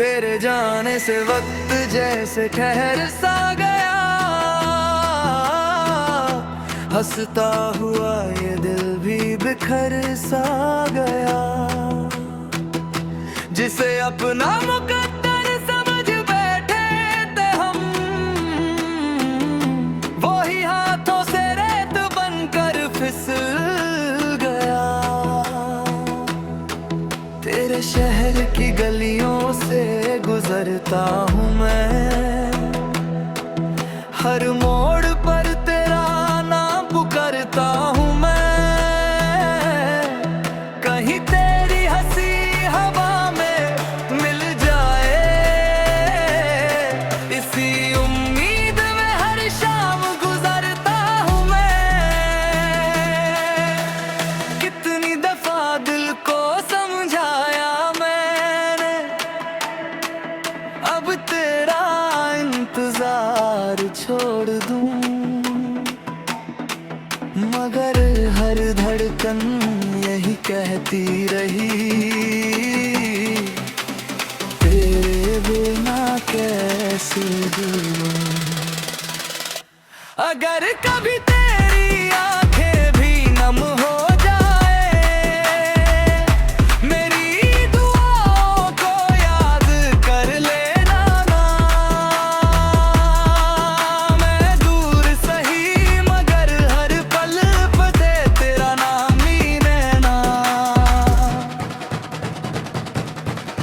तेरे जाने से वक्त जैसे ठहर सा गया, हंसता हुआ ये दिल भी बिखर सा गया। जिसे अपना मुकद्दर समझ बैठे थे हम, वो ही हाथों से रेत बनकर फिसल गया। तेरे शहर की गलियों से गुजरता हूँ मैं, हर मोड़ पर तेरा नाम पुकारता हूँ मैं। कहीं तेरी हंसी हवा में मिल जाए, इसी उम्मीद में हर शाम गुजरता हूँ मैं। कितनी दफा दिल को समझाया मैंने, अब तेरा इंतजार छोड़ दूं, मगर हर धड़कन यही कहती रही, तेरे बिना कैसे दूं। अगर कभी तेरी आंखें भी नम हो जाए, मेरी दुआओं को याद कर लेना ना। मैं दूर सही मगर हर पल पे तेरा नाम ही लेना।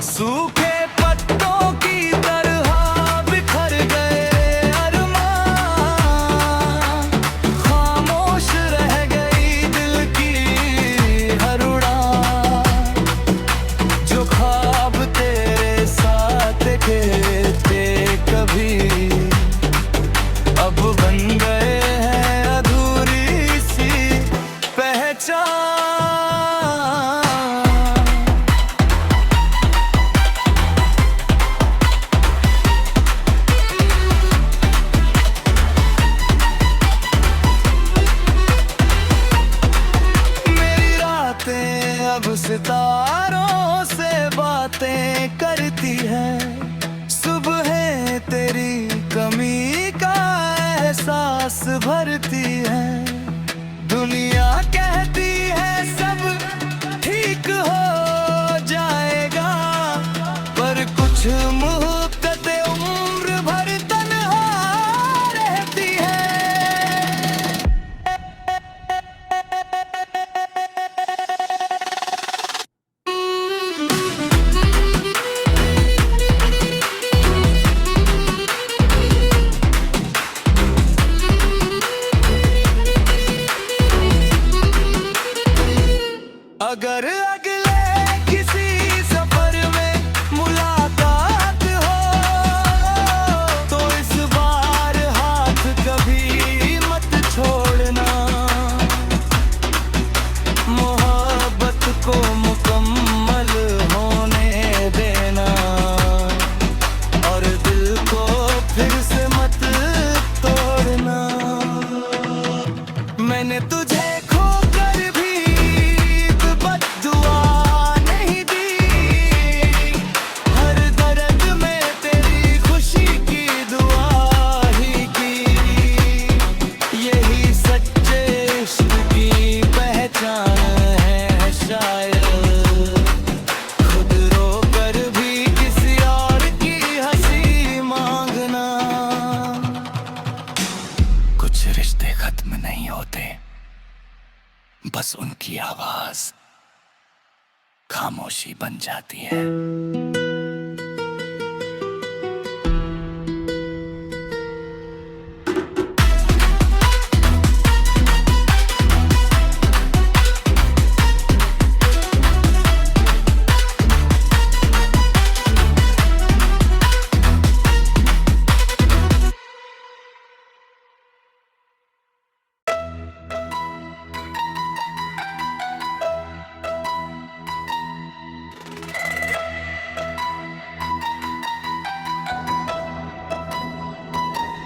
सूखे पत्तों की तरह बिखर गए अरमान, खामोश रह गई दिल की हर उड़ान। जो ख्वाब तेरे साथ के थे कभी, अब बन गए हैं अधूरी सी पहचान। मेरी रातें अब सितारों से बातें करती हैं, सुबह तेरी कमी का एहसास भरती है। दुनिया कहती है सब ठीक हो जाएगा, पर कुछ मुहब्बतें उम्र भर तन्हा रहती है। अगर अगले किसी सफर में मुलाकात हो, तो इस बार हाथ कभी मत छोड़ना। मोहब्बत को मुकम्मल होने देना, और दिल को फिर से मत तोड़ना। मैंने तुझे खोकर भी बद्दुआ नहीं दी, हर दर्द में तेरी खुशी की दुआ ही की। यही सच्चे इश्क की पहचान है शायद, खुद रोकर भी किसी और की हंसी मांगना। कुछ रिश्ते खत्म नहीं होते, बस उनकी आवाज खामोशी बन जाती है।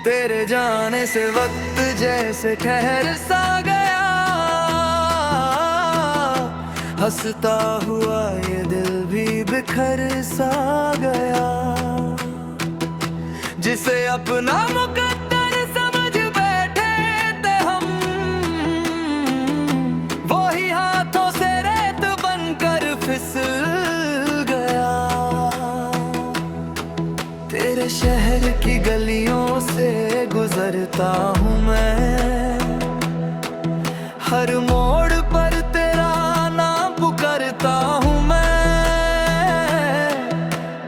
तेरे जाने से वक्त जैसे ठहर सा गया, हंसता हुआ ये दिल भी बिखर सा गया, जिसे अपना मुकद्दर समझ बैठे थे हम, वही हाथों से रेत बनकर फिसल गया। तेरे शहर की गलियों से गुजरता हूँ मैं, हर मोड़ पर तेरा नाम पुकारता हूँ मैं।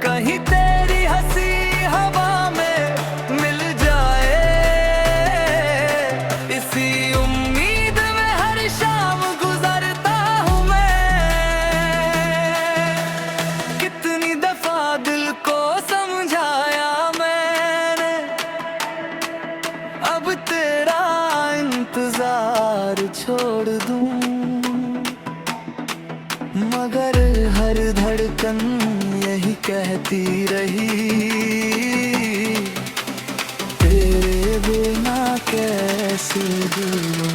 कहीं तेरी हंसी हवा में मिल जाए, इसी उम्मीद में हर शाम गुजरता हूँ मैं। कितनी दफा दिल को समझाया मैंने, अब तेरा इंतजार छोड़ दूं, मगर हर धड़कन यही कहती रही, तेरे बिना कैसे दूं।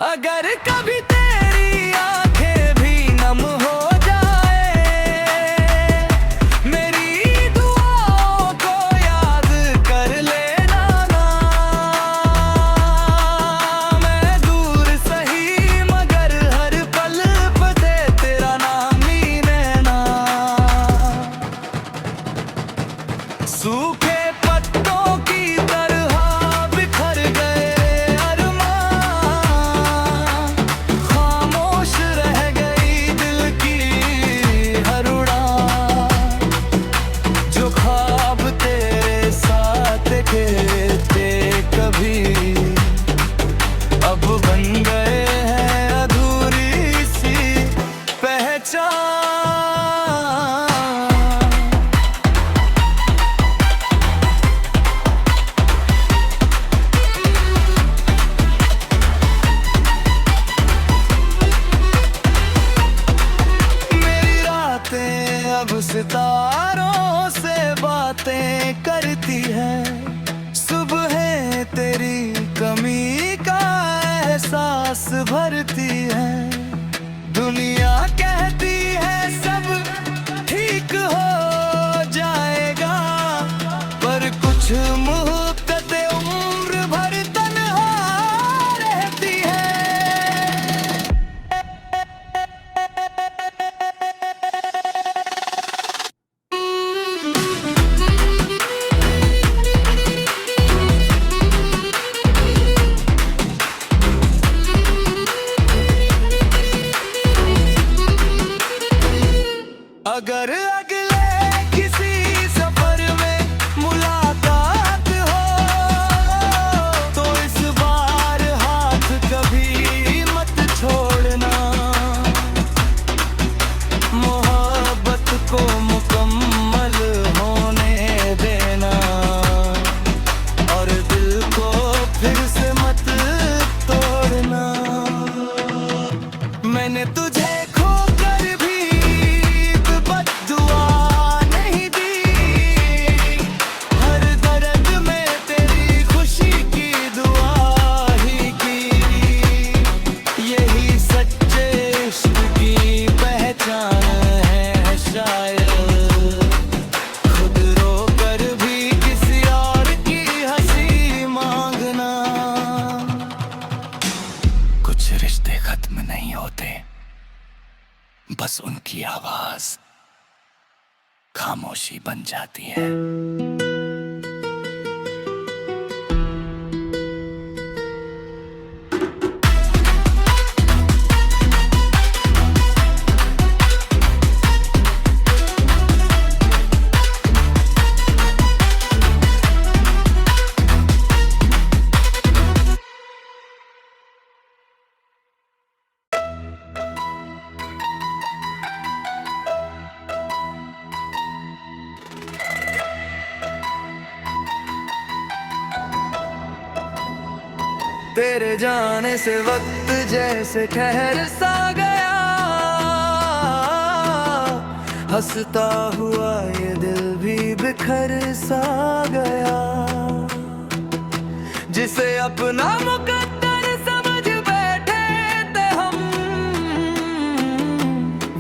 अगर कभी तेरी आंखें भी नम हो जाए, मेरी दुआओं को याद कर लेना ना। मैं दूर सही मगर हर पल पे तेरा नाम ही लेना। सूखे पत्तों की तरह बिखर गए अरमान, खामोश रह गई दिल की हर उड़ान। जो ख्वाब तेरे साथ देखे थे कभी, अब बन गए हैं अधूरी सी पहचान। मेरी रातें अब सितारों से बातें करती हैं, सुबह तेरी कमी का एहसास भरती है। दुनिया कहती है सब ठीक हो जाएगा, पर कुछ मुहब्बतें उम्र भर तन्हा रहती है। अगर अगले किसी सफर में मुलाकात हो, तो इस बार हाथ कभी मत छोड़ना। मोहब्बत को मुकम्मल होने देना, और दिल को फिर से मत तोड़ना। मैंने तुझे खोकर भी बद्दुआ नहीं दी, हर दर्द में तेरी खुशी की दुआ ही की। यही सच्चे इश्क की पहचान है शायद, खुद रोकर भी किसी और की हंसी मांगना। कुछ रिश्ते खत्म नहीं होते, बस उनकी आवाज खामोशी बन जाती है। तेरे जाने से वक्त जैसे ठहर सा गया, हंसता हुआ ये दिल भी बिखर सा गया। जिसे अपना मुकद्दर समझ बैठे थे हम,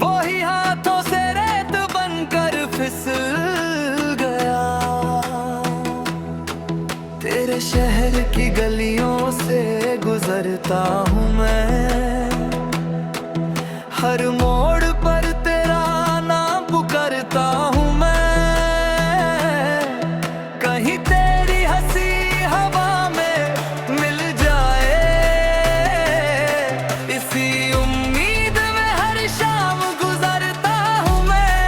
वो ही हाथ गुजरता हूँ मैं, हर मोड़ पर तेरा नाम पुकारता हूँ मैं। कहीं तेरी हंसी हवा में मिल जाए, इसी उम्मीद में हर शाम गुजरता हूँ मैं।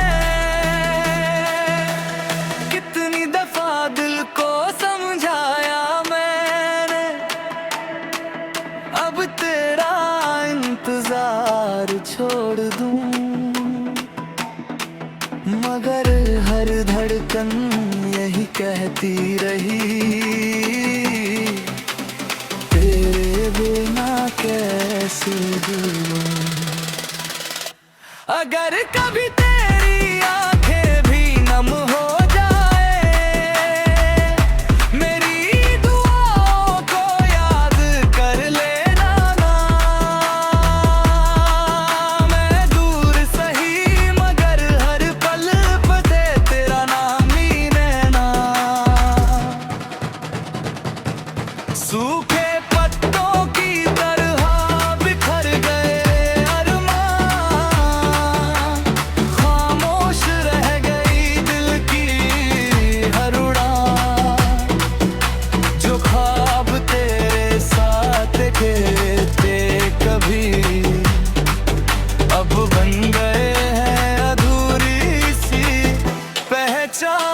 कितनी दफा दिल को समझाया मैंने, अब तेरा इंतजार छोड़ दूं, मगर हर धड़कन यही कहती रही, तेरे बिना कैसे दूं। अगर कभी तेरी आंखें भी नम हो जाए, मेरी दुआओं को याद कर लेना ना। मैं दूर सही मगर हर पल पे तेरा नाम ही लेना। सूखे पत्तों की तरह बिखर गए अरमान, खामोश रह गई दिल की हर उड़ान। जो ख्वाब तेरे साथ के थे कभी, अब बन गए हैं अधूरी सी पहचान।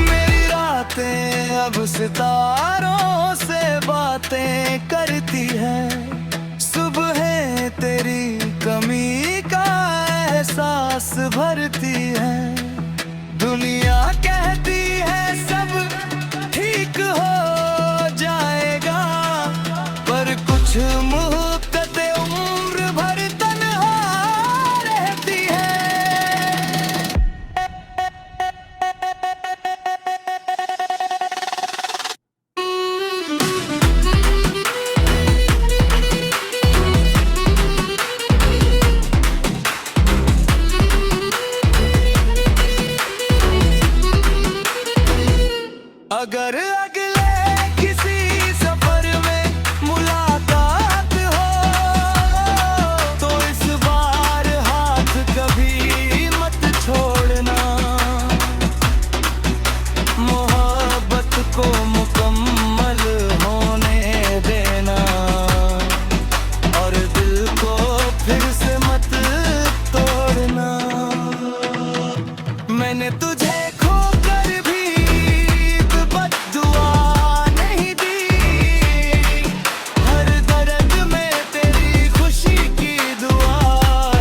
मेरी रातें अब सितारों से बातें करती हैं, सुबह तेरी कमी का एहसास भरती है। दुनिया कहती है सब ठीक हो जाएगा, पर कुछ मुहब्बतें उम्र भर तन्हा रहती है। अगर अगले किसी सफर में मुलाकात हो, तो इस बार हाथ कभी मत छोड़ना। मोहब्बत को मुकम्मल होने देना, और दिल को फिर से मत तोड़ना। मैंने तुझे खोकर भी बद्दुआ नहीं दी, हर दर्द में तेरी खुशी की दुआ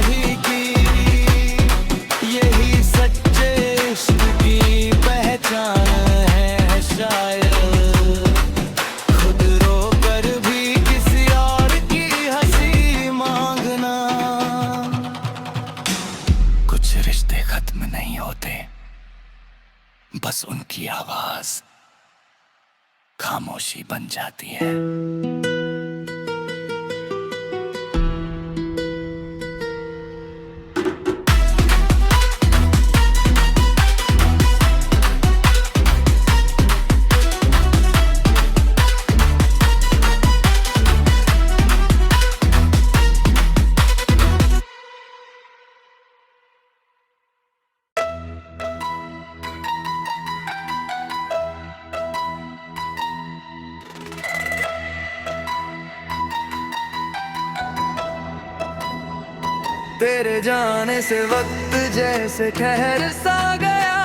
ही की। यही सच्चे इश्क की पहचान है शायद, खुद रोकर भी किसी और की हंसी मांगना। कुछ रिश्ते खत्म नहीं होते, बस उनकी आवाज खामोशी बन जाती है। तेरे जाने से वक्त जैसे ठहर सा गया,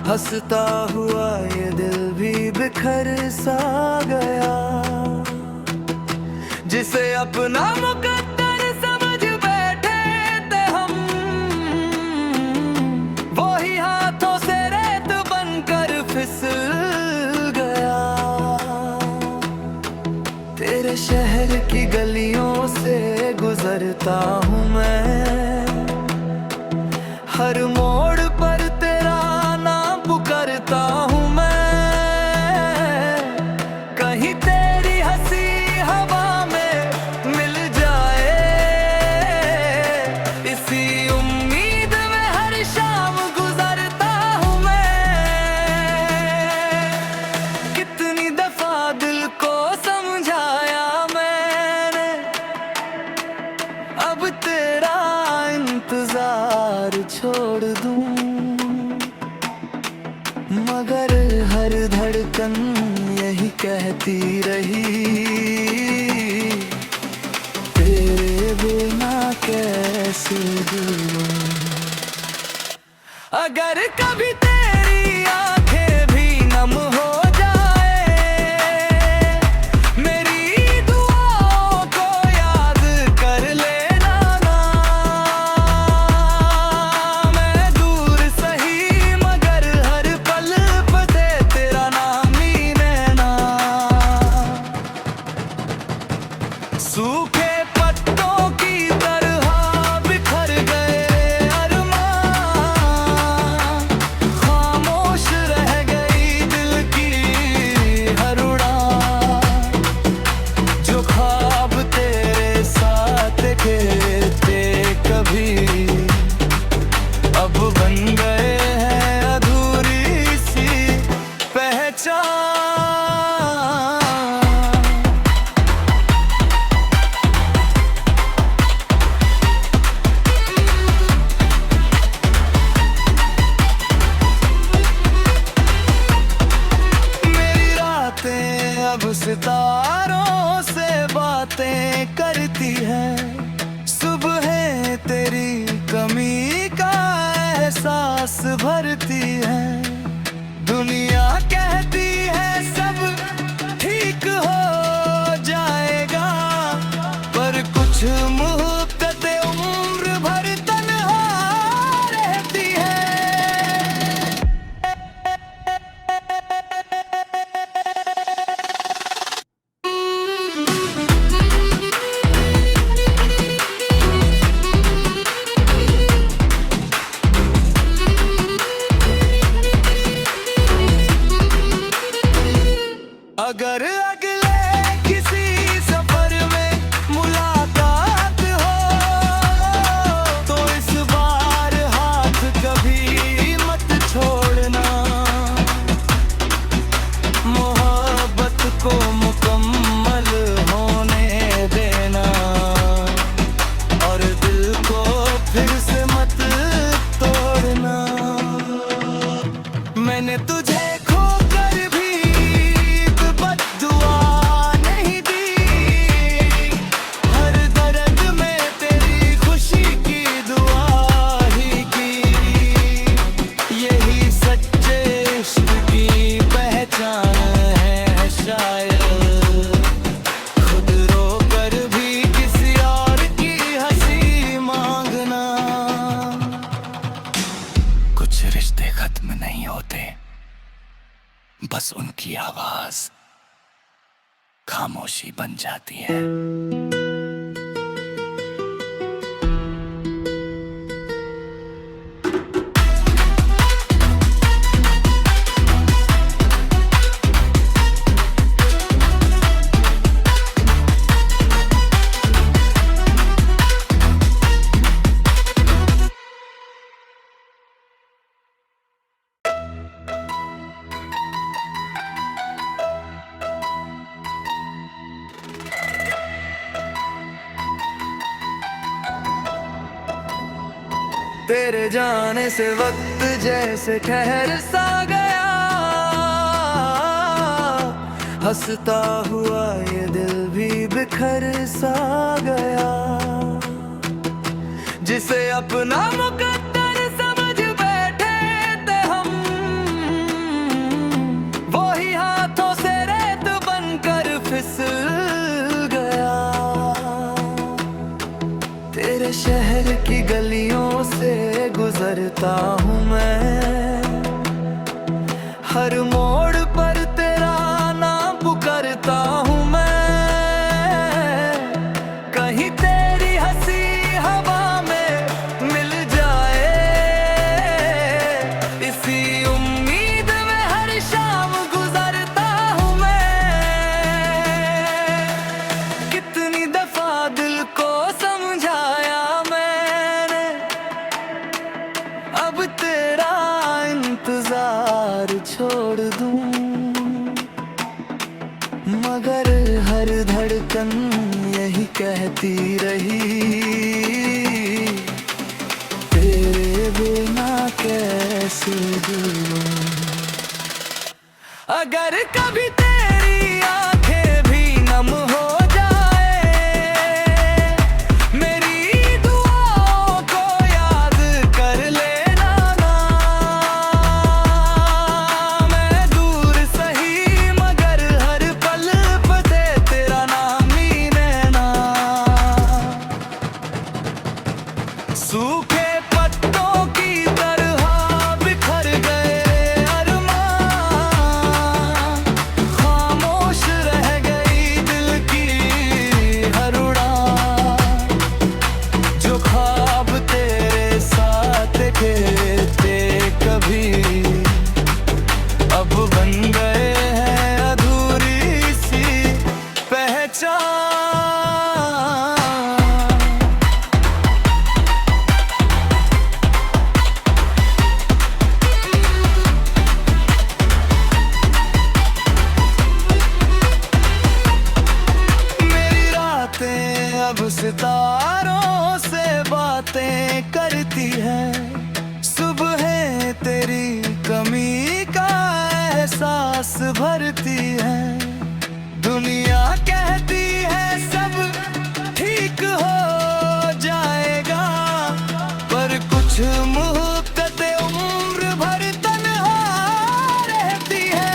हंसता हुआ ये दिल भी बिखर सा गया। जिसे अपना मुकद्दर समझ बैठे थे हम, वो ही हाथों से रेत बनकर फिसल गया। तेरे शहर की गलियों से गुजरता हूँ मैं, हर मोड़ पर तेरा नाम पुकारता हूँ मैं। कहीं तेरी हंसी मगर हर धड़कन यही कहती रही, तेरे बिना कैसे दूँ। अगर कभी तेरी आंखें भी नम हो जाए, मेरी दुआओं को याद कर लेना ना। मैं दूर सही मगर हर पल पे तेरा नाम ही नैना। सूखे पत्तों की तरह बिखर गए अब सितारों से बातें करती है, सुबह तेरी कमी का एहसास भरती है। दुनिया कहती है सब ठीक हो जाएगा, पर कुछ मुहब्बतें उम्र भर तन्हा रहती है। अगर अगले किसी सफर में मुलाकात हो, तो इस बार हाथ कभी मत छोड़ना। मोहब्बत को मुकम्मल होने देना, और दिल को फिर से मत तोड़ना। मैंने तुझे रिश्ते खत्म नहीं होते, बस उनकी आवाज खामोशी बन जाती है। तेरे जाने से वक्त जैसे ठहर सा गया, हंसता हुआ ये दिल भी बिखर सा गया। जिसे अपना मुकद्दर समझ बैठे थे हम, वो ही हाथों से रेत बनकर फिसल गया। तेरे शहर की गलियों से गुजरता हूँ मैं, हर मोड़ पर तेरा नाम पुकारता हूँ मैं। कहीं तेरी हंसी हवा में मिल जाए, इसी उम्मीद में हर शाम गुजरता हूँ मैं। कितनी दफा दिल को समझाया मैंने, अब तेरा इंतजार छोड़ दूं, मगर हर धड़कन यही कहती रही, तेरे बिना कैसे दूं। अगर कभी तेरी आंखें भी नम हो जाए, मेरी दुआओं को याद कर लेना ना। मैं दूर सही मगर हर पल पे तेरा नाम ही लेना। सूखे पत्तों की तरह बिखर गए अरमान, खामोश रह गई दिल की हर उड़ान। जो ख्वाब तेरे साथ खेलते कभी, अब बन गए हैं अधूरी सी पहचान। अब सितारों से बातें करती है, सुबह तेरी कमी का एहसास भरती है। दुनिया कहती है सब ठीक हो जाएगा, पर कुछ मुहब्बतें उम्र भर तन्हा रहती है।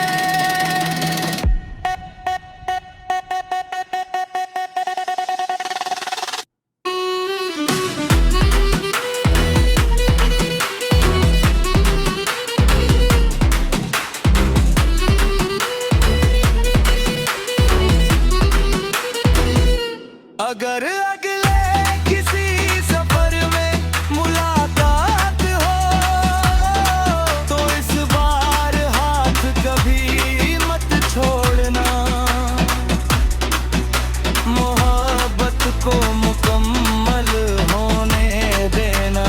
अगर अगले किसी सफर में मुलाकात हो, तो इस बार हाथ कभी मत छोड़ना। मोहब्बत को मुकम्मल होने देना,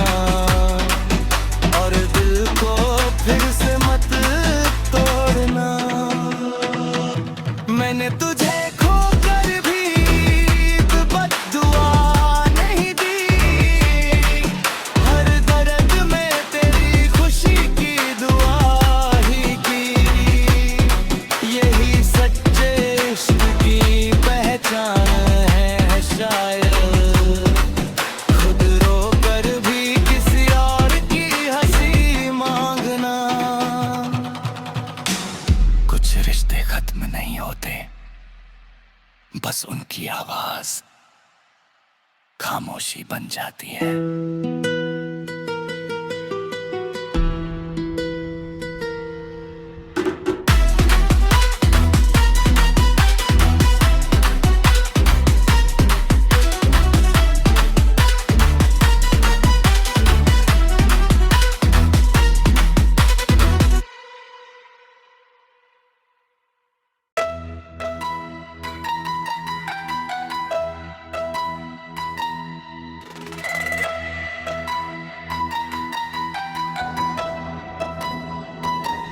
और दिल को फिर से मत तोड़ना। मैंने तुझे रिश्ते खत्म नहीं होते, बस उनकी आवाज खामोशी बन जाती है।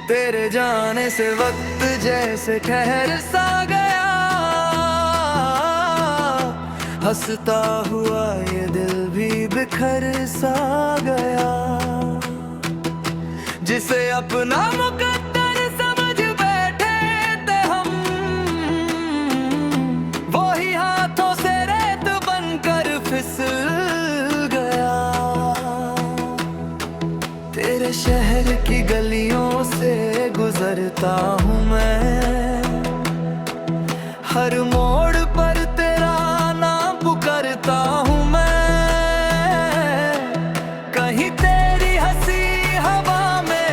तेरे जाने से वक्त जैसे ठहर सा गया, हंसता हुआ ये दिल भी बिखर सा गया। जिसे अपना मुकद्दर समझ बैठे थे हम, वो ही हाथों से रेत बनकर फिसल गया। तेरे शहर की गलियों से गुजरता हूँ मैं, हर मोड़ पर तेरा नाम पुकारता हूँ मैं। कहीं तेरी हंसी हवा में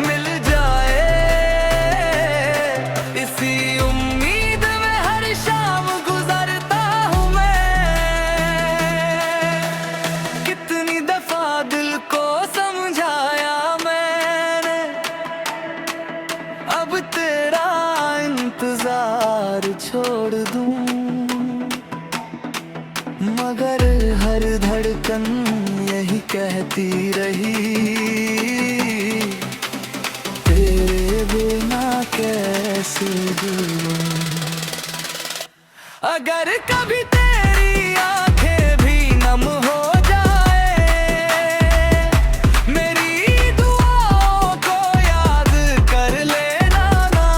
मिल जाए, इसी उम्मीद में हर शाम गुजरता हूँ मैं। कितनी दफा दिल को समझाया मैंने, अब तेरा इंतजार छोड़ दूं, मगर हर धड़कन यही कहती रही, तेरे बिना कैसे जीऊं। अगर कभी तेरी आंखें भी नम हो जाए, मेरी दुआओं को याद कर लेना ना।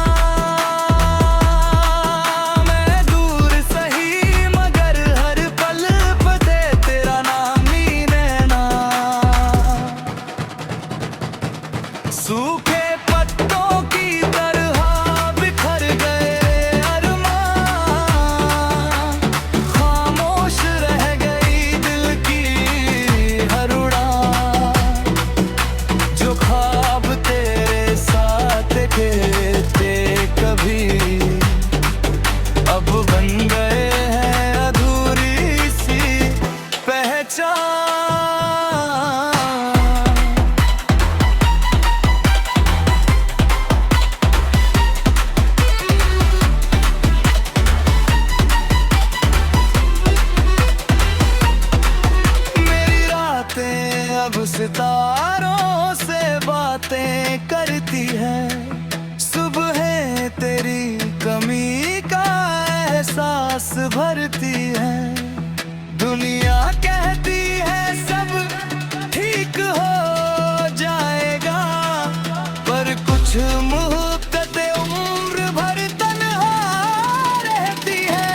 भरती है। दुनिया कहती है सब ठीक हो जाएगा, पर कुछ मुहब्बतें उम्र भर तन्हा रहती है।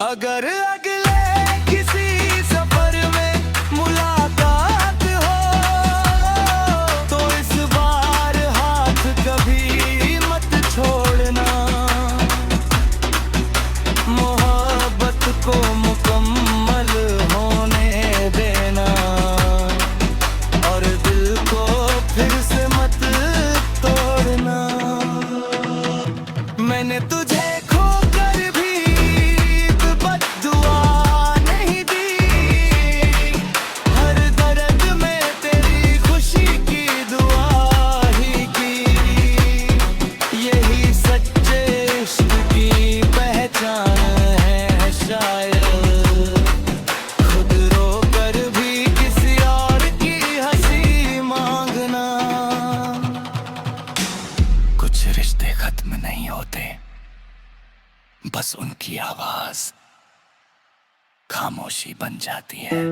अगर अगले किसी सफर में मुलाकात हो, तो इस बार हाथ कभी मत छोड़ना। मोहब्बत को मुकम्मल होने देना, और दिल को फिर से मत तोड़ना। मैंने तुझे खोकर भी रिश्ते खत्म नहीं होते, बस उनकी आवाज खामोशी बन जाती है।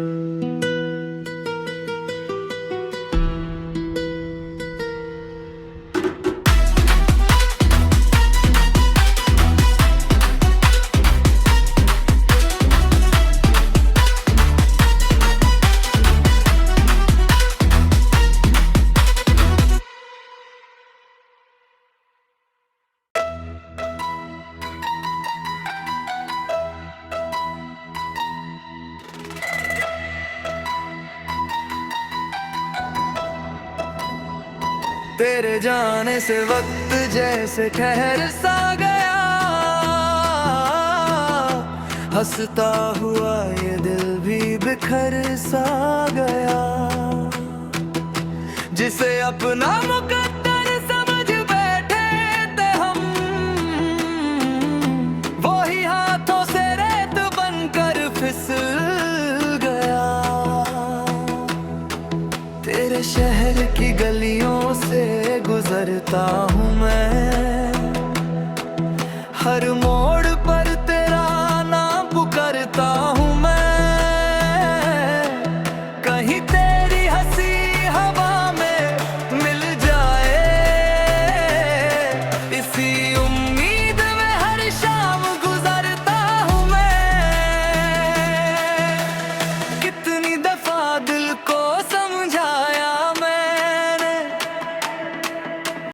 तेरे जाने से वक्त जैसे ठहर सा गया, हंसता हुआ ये दिल भी बिखर सा गया। जिसे अपना मुकद्दर समझ बैठे थे हम, वो ही हाथों से रेत बनकर फिसल गया। तेरे शहर की गलियों से गुजरता हूँ मैं, हर मोड़